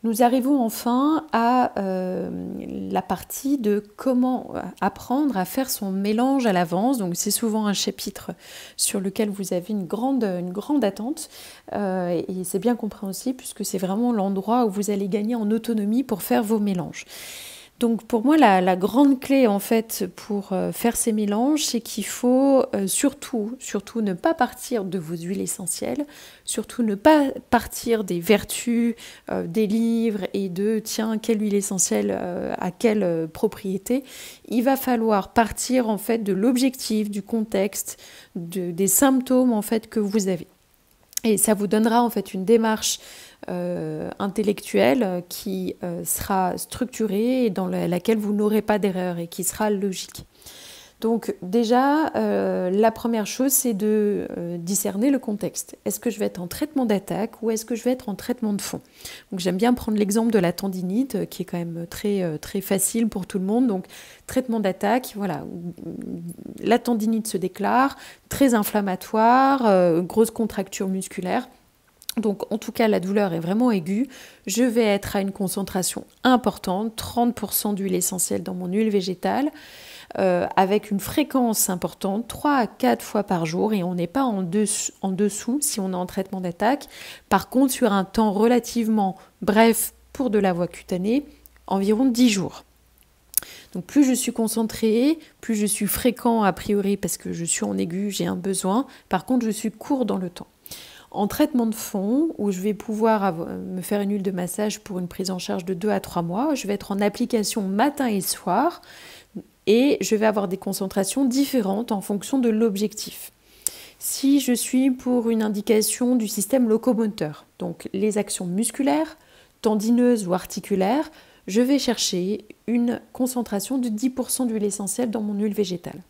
Nous arrivons enfin à la partie de comment apprendre à faire son mélange à l'avance. Donc c'est souvent un chapitre sur lequel vous avez une grande attente et c'est bien compréhensible puisque c'est vraiment l'endroit où vous allez gagner en autonomie pour faire vos mélanges. Donc pour moi, la grande clé en fait pour faire ces mélanges, c'est qu'il faut surtout ne pas partir de vos huiles essentielles, surtout ne pas partir des vertus des livres et de tiens, quelle huile essentielle a quelle propriété. Il va falloir partir en fait de l'objectif, du contexte, des symptômes en fait que vous avez. Et ça vous donnera en fait une démarche intellectuelle qui sera structurée et dans laquelle vous n'aurez pas d'erreur et qui sera logique. Donc déjà, la première chose, c'est de discerner le contexte. Est-ce que je vais être en traitement d'attaque ou est-ce que je vais être en traitement de fond? Donc j'aime bien prendre l'exemple de la tendinite, qui est quand même très facile pour tout le monde. Donc traitement d'attaque, voilà, la tendinite se déclare, très inflammatoire, grosse contracture musculaire. Donc en tout cas, la douleur est vraiment aiguë. Je vais être à une concentration importante, 30% d'huile essentielle dans mon huile végétale, avec une fréquence importante, 3 à 4 fois par jour, et on n'est pas en dessous si on est en traitement d'attaque. Par contre, sur un temps relativement bref pour de la voie cutanée, environ 10 jours. Donc plus je suis concentrée, plus je suis fréquent a priori parce que je suis en aigu, j'ai un besoin. Par contre, je suis court dans le temps. En traitement de fond, où je vais pouvoir me faire une huile de massage pour une prise en charge de 2 à 3 mois, je vais être en application matin et soir et je vais avoir des concentrations différentes en fonction de l'objectif. Si je suis pour une indication du système locomoteur, donc les actions musculaires, tendineuses ou articulaires, je vais chercher une concentration de 10% d'huile essentielle dans mon huile végétale.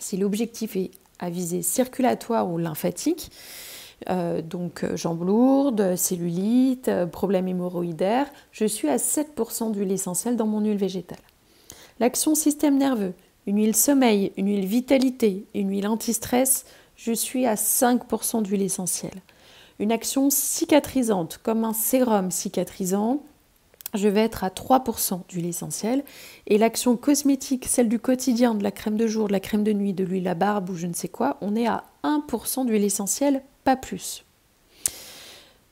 Si l'objectif est à visée circulatoire ou lymphatique, donc jambes lourdes, cellulite, problèmes hémorroïdaires, je suis à 7% d'huile essentielle dans mon huile végétale. L'action système nerveux, une huile sommeil, une huile vitalité, une huile anti-stress, je suis à 5% d'huile essentielle. Une action cicatrisante, comme un sérum cicatrisant, je vais être à 3% d'huile essentielle. Et l'action cosmétique, celle du quotidien, de la crème de jour, de la crème de nuit, de l'huile à barbe ou je ne sais quoi, on est à 1% d'huile essentielle, pas plus.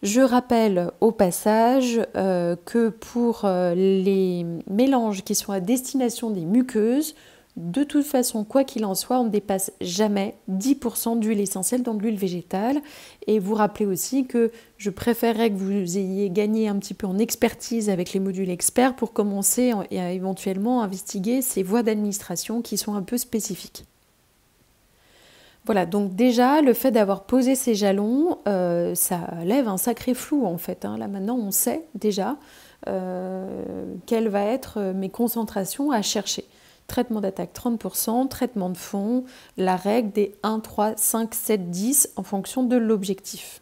Je rappelle au passage que pour les mélanges qui sont à destination des muqueuses, de toute façon, quoi qu'il en soit, on ne dépasse jamais 10% d'huile essentielle dans de l'huile végétale. Et vous rappelez aussi que je préférerais que vous ayez gagné un petit peu en expertise avec les modules experts pour commencer à éventuellement investiguer ces voies d'administration qui sont un peu spécifiques. Voilà, donc déjà, le fait d'avoir posé ces jalons, ça lève un sacré flou en fait. Là maintenant, on sait déjà quelles vont être mes concentrations à chercher. Traitement d'attaque 30%, traitement de fond, la règle des 1, 3, 5, 7, 10 en fonction de l'objectif.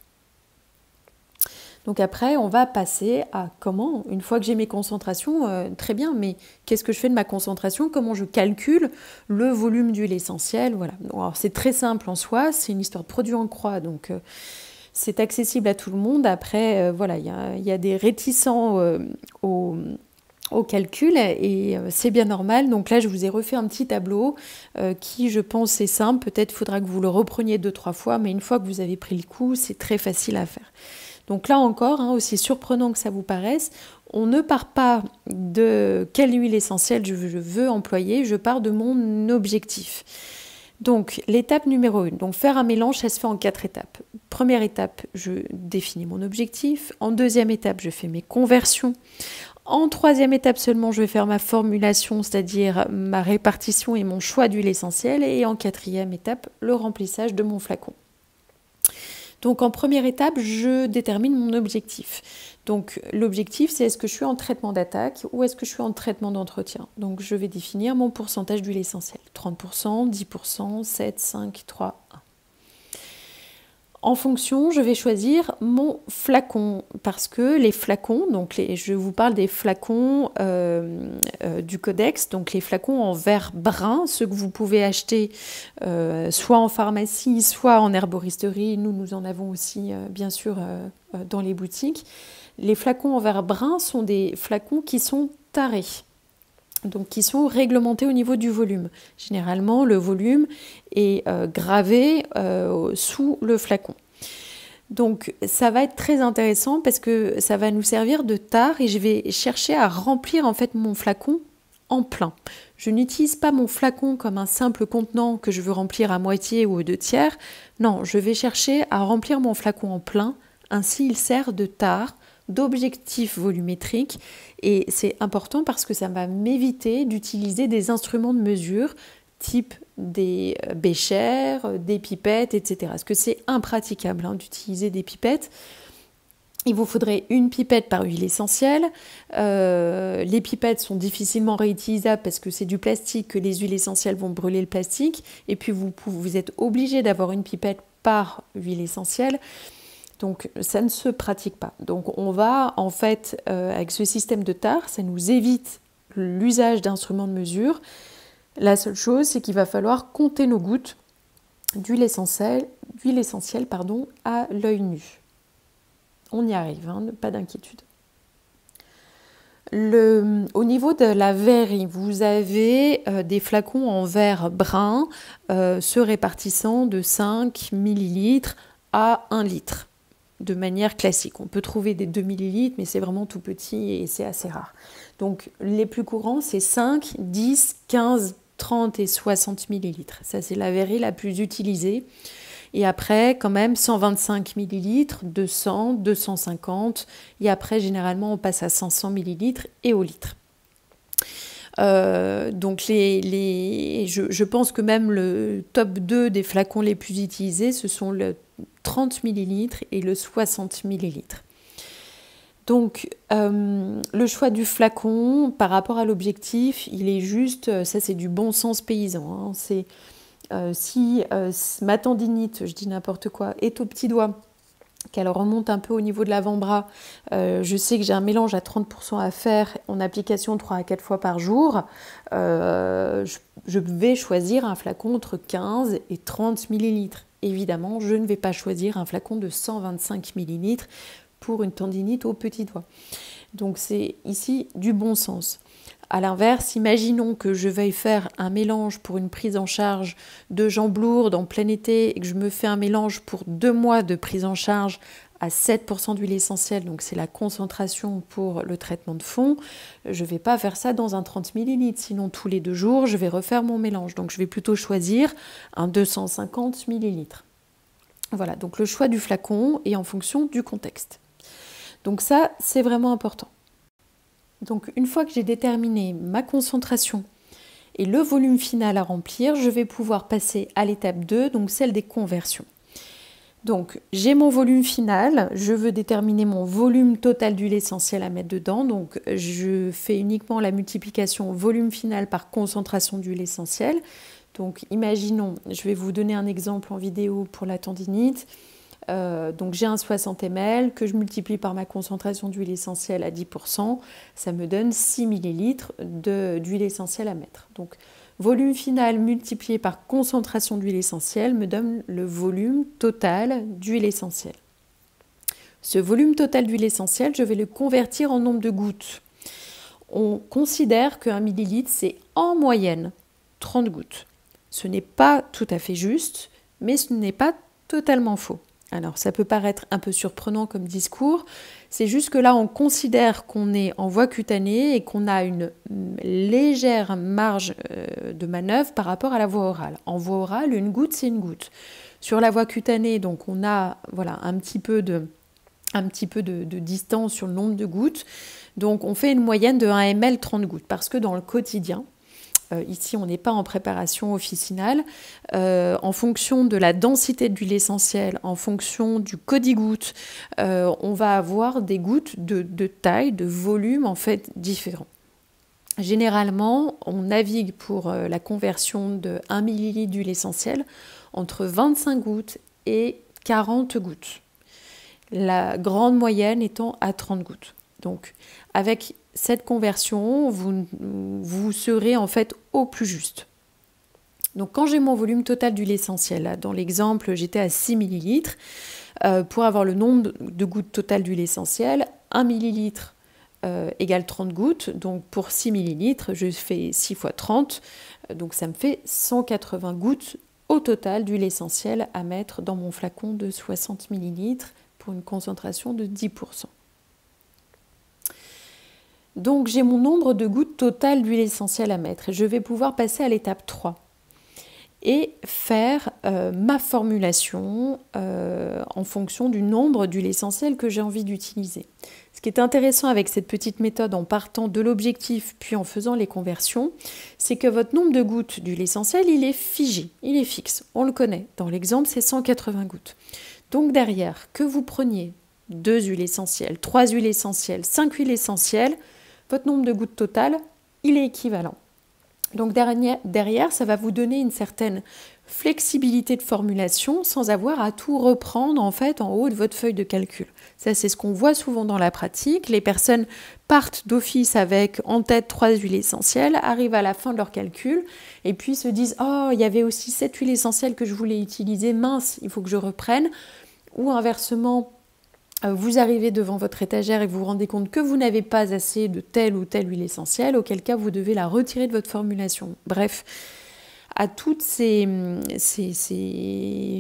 Donc après, on va passer à comment, une fois que j'ai mes concentrations, très bien, mais qu'est-ce que je fais de ma concentration? Comment je calcule le volume d'huile essentielle? Voilà. Alors c'est très simple en soi, c'est une histoire de produit en croix, donc c'est accessible à tout le monde. Après, voilà, il y a des réticents au calcul et c'est bien normal. Donc là, je vous ai refait un petit tableau qui, je pense, est simple. Peut-être faudra que vous le repreniez 2-3 fois, mais une fois que vous avez pris le coup, c'est très facile à faire. Donc là encore, aussi surprenant que ça vous paraisse, on ne part pas de quelle huile essentielle je veux employer, je pars de mon objectif. Donc l'étape numéro 1, donc faire un mélange, ça se fait en 4 étapes. Première étape, je définis mon objectif. En deuxième étape, je fais mes conversions. En troisième étape seulement, je vais faire ma formulation, c'est-à-dire ma répartition et mon choix d'huile essentielle. Et en quatrième étape, le remplissage de mon flacon. Donc en première étape, je détermine mon objectif. Donc l'objectif, c'est est-ce que je suis en traitement d'attaque ou est-ce que je suis en traitement d'entretien. Donc je vais définir mon pourcentage d'huile essentielle. 30%, 10%, 7, 5, 3, 1. En fonction, je vais choisir mon flacon parce que les flacons, donc je vous parle des flacons du Codex, donc les flacons en verre brun, ceux que vous pouvez acheter soit en pharmacie, soit en herboristerie. Nous en avons aussi bien sûr dans les boutiques. Les flacons en verre brun sont des flacons qui sont tarés. Donc qui sont réglementés au niveau du volume. Généralement, le volume est gravé sous le flacon. Donc ça va être très intéressant parce que ça va nous servir de tare et je vais chercher à remplir en fait mon flacon en plein. Je n'utilise pas mon flacon comme un simple contenant que je veux remplir à moitié ou aux 2/3. Non, je vais chercher à remplir mon flacon en plein. Ainsi, il sert de tare, d'objectif volumétrique et c'est important parce que ça va m'éviter d'utiliser des instruments de mesure type des béchères, des pipettes, etc. Parce que c'est impraticable d'utiliser des pipettes. Il vous faudrait une pipette par huile essentielle. Les pipettes sont difficilement réutilisables parce que c'est du plastique, que les huiles essentielles vont brûler le plastique. Et puis vous êtes obligé d'avoir une pipette par huile essentielle. Donc ça ne se pratique pas. Donc on va en fait, avec ce système de tare, ça nous évite l'usage d'instruments de mesure. La seule chose, c'est qu'il va falloir compter nos gouttes d'huile essentielle, à l'œil nu. On y arrive, pas d'inquiétude. Au niveau de la verrerie, vous avez des flacons en verre brun se répartissant de 5 ml à 1 litre. De manière classique. On peut trouver des 2 ml, mais c'est vraiment tout petit et c'est assez rare. Donc les plus courants, c'est 5, 10, 15, 30 et 60 ml. Ça, c'est la verrerie la plus utilisée. Et après, quand même, 125 ml, 200, 250. Et après, généralement, on passe à 500 ml et au litre. Donc je pense que même le top 2 des flacons les plus utilisés, ce sont le 30 ml et le 60 ml. Donc le choix du flacon par rapport à l'objectif, il est juste, ça c'est du bon sens paysan. C'est si ma tendinite, je dis n'importe quoi, est au petit doigt, qu'elle remonte un peu au niveau de l'avant-bras, je sais que j'ai un mélange à 30% à faire en application 3 à 4 fois par jour, je vais choisir un flacon entre 15 et 30 ml. Évidemment, je ne vais pas choisir un flacon de 125 ml pour une tendinite au petit doigt. Donc c'est ici du bon sens. A l'inverse, imaginons que je veuille faire un mélange pour une prise en charge de jambes lourdes en plein été et que je me fais un mélange pour 2 mois de prise en charge à 7% d'huile essentielle, donc c'est la concentration pour le traitement de fond. Je ne vais pas faire ça dans un 30 ml, sinon tous les 2 jours, je vais refaire mon mélange. Donc je vais plutôt choisir un 250 ml. Voilà, donc le choix du flacon est en fonction du contexte. Donc ça, c'est vraiment important. Donc une fois que j'ai déterminé ma concentration et le volume final à remplir, je vais pouvoir passer à l'étape 2, donc celle des conversions. Donc j'ai mon volume final, je veux déterminer mon volume total d'huile essentielle à mettre dedans, donc je fais uniquement la multiplication volume final par concentration d'huile essentielle. Donc imaginons, je vais vous donner un exemple en vidéo pour la tendinite. Donc j'ai un 60 ml que je multiplie par ma concentration d'huile essentielle à 10%, ça me donne 6 ml d'huile essentielle à mettre. Donc volume final multiplié par concentration d'huile essentielle me donne le volume total d'huile essentielle. Ce volume total d'huile essentielle, je vais le convertir en nombre de gouttes. On considère qu'un millilitre, c'est en moyenne 30 gouttes. Ce n'est pas tout à fait juste, mais ce n'est pas totalement faux. Alors, ça peut paraître un peu surprenant comme discours, c'est juste que là, on considère qu'on est en voie cutanée et qu'on a une légère marge de manœuvre par rapport à la voie orale. En voie orale, une goutte, c'est une goutte. Sur la voie cutanée, donc, on a un petit peu de distance sur le nombre de gouttes. Donc, on fait une moyenne de 1 ml 30 gouttes parce que dans le quotidien, ici, on n'est pas en préparation officinale. En fonction de la densité d'huile essentielle, en fonction du codigoutte, on va avoir des gouttes de taille, de volume en fait différents. Généralement, on navigue pour la conversion de 1 ml d'huile essentielle entre 25 gouttes et 40 gouttes. La grande moyenne étant à 30 gouttes. Donc, avec cette conversion, vous serez en fait au plus juste. Donc, quand j'ai mon volume total d'huile essentielle, là, dans l'exemple, j'étais à 6 ml. Pour avoir le nombre de gouttes totales d'huile essentielle, 1 ml égale 30 gouttes. Donc, pour 6 ml, je fais 6 fois 30. Donc, ça me fait 180 gouttes au total d'huile essentielle à mettre dans mon flacon de 60 ml pour une concentration de 10%. Donc, j'ai mon nombre de gouttes totales d'huile essentielle à mettre et je vais pouvoir passer à l'étape 3 et faire ma formulation en fonction du nombre d'huile essentielle que j'ai envie d'utiliser. Ce qui est intéressant avec cette petite méthode en partant de l'objectif puis en faisant les conversions, c'est que votre nombre de gouttes d'huile essentielle, il est figé, il est fixe, on le connaît. Dans l'exemple, c'est 180 gouttes. Donc derrière, que vous preniez 2 huiles essentielles, 3 huiles essentielles, 5 huiles essentielles, votre nombre de gouttes totales, il est équivalent. Donc derrière, ça va vous donner une certaine flexibilité de formulation sans avoir à tout reprendre en fait en haut de votre feuille de calcul. Ça, c'est ce qu'on voit souvent dans la pratique. Les personnes partent d'office avec en tête 3 huiles essentielles, arrivent à la fin de leur calcul et puis se disent « Oh, il y avait aussi cette huile essentielle que je voulais utiliser, mince, il faut que je reprenne ». Ou inversement, vous arrivez devant votre étagère et vous vous rendez compte que vous n'avez pas assez de telle ou telle huile essentielle, auquel cas vous devez la retirer de votre formulation. Bref, à toutes ces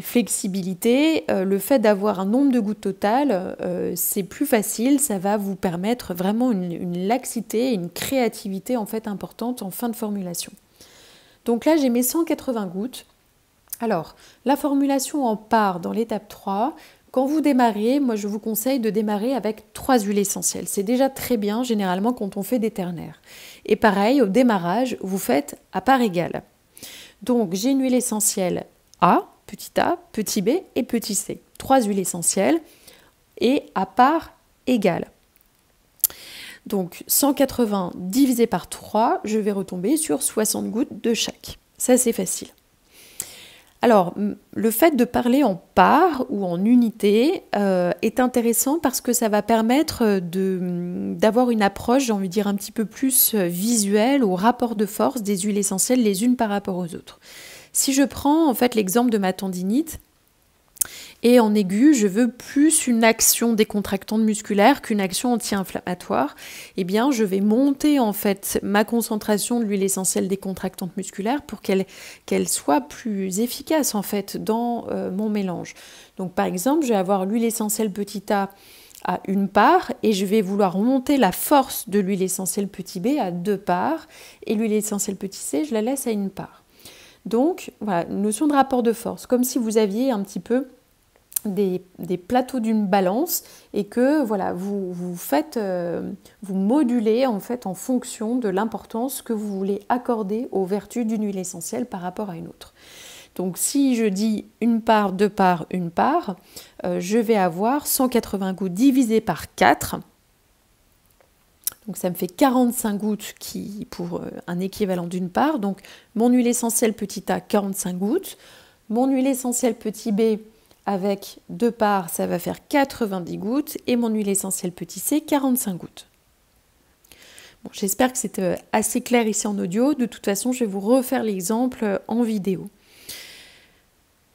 flexibilités, le fait d'avoir un nombre de gouttes totales, c'est plus facile, ça va vous permettre vraiment une laxité, une créativité en fait importante en fin de formulation. Donc là, j'ai mes 180 gouttes. Alors, la formulation en part dans l'étape 3. Quand vous démarrez, moi je vous conseille de démarrer avec 3 huiles essentielles. C'est déjà très bien généralement quand on fait des ternaires. Et pareil, au démarrage, vous faites à part égale. Donc j'ai une huile essentielle A, petit b et petit c. 3 huiles essentielles et à part égale. Donc 180 divisé par 3, je vais retomber sur 60 gouttes de chaque. Ça c'est facile. Alors, le fait de parler en parts ou en unités est intéressant parce que ça va permettre d'avoir une approche, j'ai envie de dire, un petit peu plus visuelle au rapport de force des huiles essentielles les unes par rapport aux autres. Si je prends en fait l'exemple de ma tendinite, et en aigu, je veux plus une action décontractante musculaire qu'une action anti-inflammatoire. Eh bien, je vais monter en fait ma concentration de l'huile essentielle décontractante musculaire pour qu'elle soit plus efficace en fait dans mon mélange. Donc, par exemple, je vais avoir l'huile essentielle petit a à 1 part et je vais vouloir monter la force de l'huile essentielle petit b à 2 parts et l'huile essentielle petit c, je la laisse à 1 part. Donc, voilà, une notion de rapport de force, comme si vous aviez un petit peu des plateaux d'une balance et que voilà, vous modulez en fait en fonction de l'importance que vous voulez accorder aux vertus d'une huile essentielle par rapport à une autre. Donc si je dis 1 part, 2 parts, 1 part, je vais avoir 180 gouttes divisé par 4. Donc ça me fait 45 gouttes pour un équivalent d'1 part. Donc mon huile essentielle petit a, 45 gouttes. Mon huile essentielle petit b avec 2 parts, ça va faire 90 gouttes. Et mon huile essentielle petit c, 45 gouttes. Bon, j'espère que c'est assez clair ici en audio. De toute façon, je vais vous refaire l'exemple en vidéo.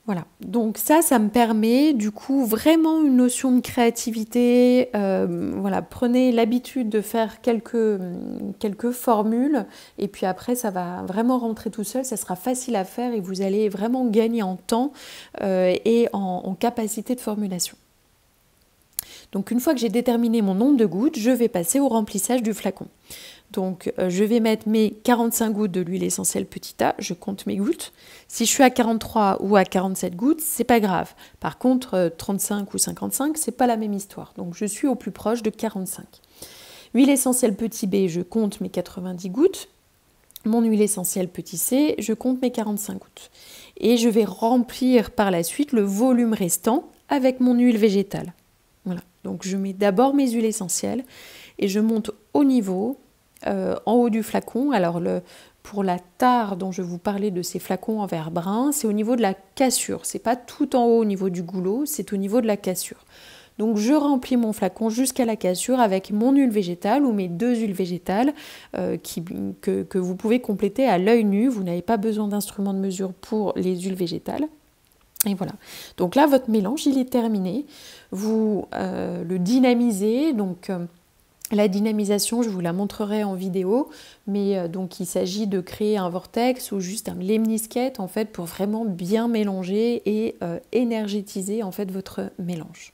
Voilà, donc ça me permet du coup vraiment une notion de créativité. Voilà, prenez l'habitude de faire quelques formules et puis après ça va vraiment rentrer tout seul, ça sera facile à faire et vous allez vraiment gagner en temps et en capacité de formulation. Donc une fois que j'ai déterminé mon nombre de gouttes, je vais passer au remplissage du flacon. Donc je vais mettre mes 45 gouttes de l'huile essentielle petit a, je compte mes gouttes. Si je suis à 43 ou à 47 gouttes, c'est pas grave. Par contre 35 ou 55, c'est pas la même histoire. Donc je suis au plus proche de 45. Huile essentielle petit b, je compte mes 90 gouttes. Mon huile essentielle petit c, je compte mes 45 gouttes. Et je vais remplir par la suite le volume restant avec mon huile végétale. Voilà. Donc je mets d'abord mes huiles essentielles et je monte au niveau en haut du flacon. Alors pour la tare dont je vous parlais de ces flacons en verre brun, c'est au niveau de la cassure. C'est pas tout en haut au niveau du goulot, c'est au niveau de la cassure. Donc je remplis mon flacon jusqu'à la cassure avec mon huile végétale ou mes 2 huiles végétales que vous pouvez compléter à l'œil nu. Vous n'avez pas besoin d'instrument de mesure pour les huiles végétales. Et voilà. Donc là, votre mélange, il est terminé. Vous le dynamisez. Donc la dynamisation, je vous la montrerai en vidéo, mais donc il s'agit de créer un vortex ou juste un lemniscate en fait pour vraiment bien mélanger et énergétiser en fait votre mélange.